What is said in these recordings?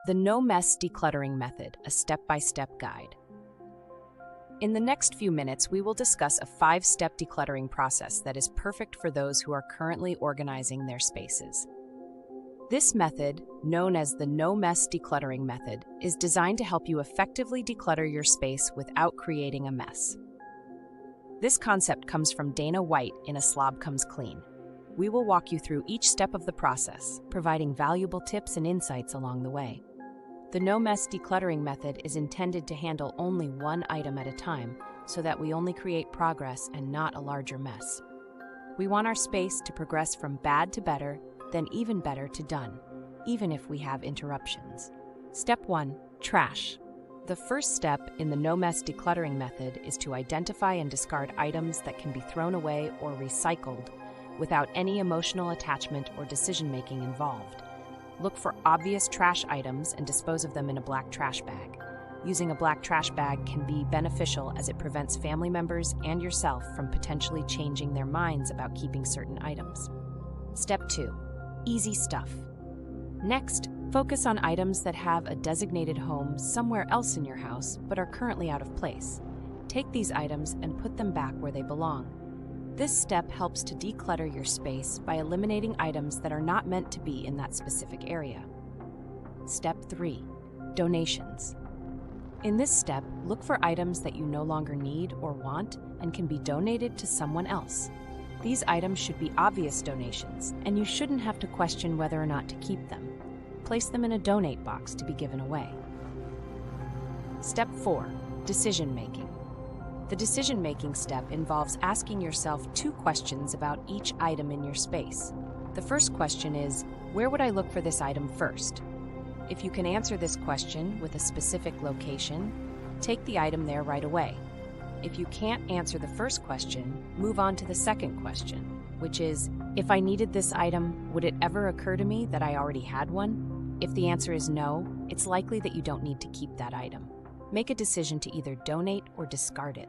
The No Mess Decluttering Method, a step-by-step guide. In the next few minutes, we will discuss a 5-step decluttering process that is perfect for those who are currently organizing their spaces. This method, known as the No Mess Decluttering Method, is designed to help you effectively declutter your space without creating a mess. This concept comes from Dana White in A Slob Comes Clean. We will walk you through each step of the process, providing valuable tips and insights along the way. The No Mess Decluttering Method is intended to handle only one item at a time so that we only create progress and not a larger mess. We want our space to progress from bad to better, then even better to done, even if we have interruptions. Step 1. Trash. The first step in the No Mess Decluttering Method is to identify and discard items that can be thrown away or recycled without any emotional attachment or decision-making involved. Look for obvious trash items and dispose of them in a black trash bag. Using a black trash bag can be beneficial as it prevents family members and yourself from potentially changing their minds about keeping certain items. Step 2. Easy stuff. Next, focus on items that have a designated home somewhere else in your house but are currently out of place. Take these items and put them back where they belong. This step helps to declutter your space by eliminating items that are not meant to be in that specific area. Step 3. Donations. In this step, look for items that you no longer need or want and can be donated to someone else. These items should be obvious donations, and you shouldn't have to question whether or not to keep them. Place them in a donate box to be given away. Step 4. Decision-making. The decision-making step involves asking yourself 2 questions about each item in your space. The first question is, where would I look for this item first? If you can answer this question with a specific location, take the item there right away. If you can't answer the first question, move on to the second question, which is, if I needed this item, would it ever occur to me that I already had one? If the answer is no, it's likely that you don't need to keep that item. Make a decision to either donate or discard it.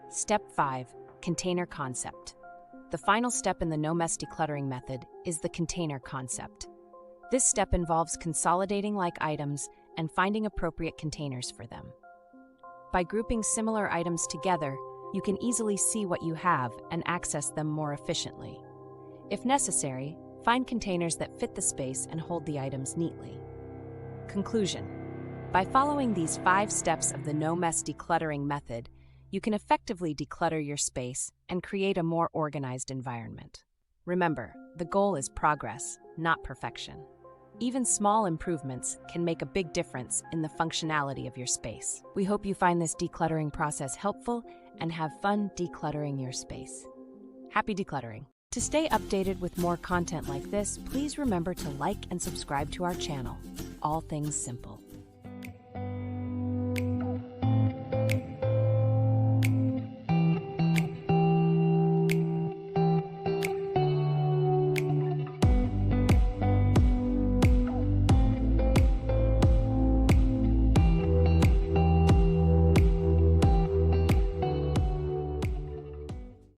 Step 5. Container concept. The final step in the No Mess Decluttering Method is the container concept. This step involves consolidating like items and finding appropriate containers for them. By grouping similar items together, you can easily see what you have and access them more efficiently. If necessary, find containers that fit the space and hold the items neatly. Conclusion. By following these 5 steps of the No Mess Decluttering Method, you can effectively declutter your space and create a more organized environment. Remember, the goal is progress, not perfection. Even small improvements can make a big difference in the functionality of your space. We hope you find this decluttering process helpful and have fun decluttering your space. Happy decluttering! To stay updated with more content like this, please remember to like and subscribe to our channel. All Things Simple.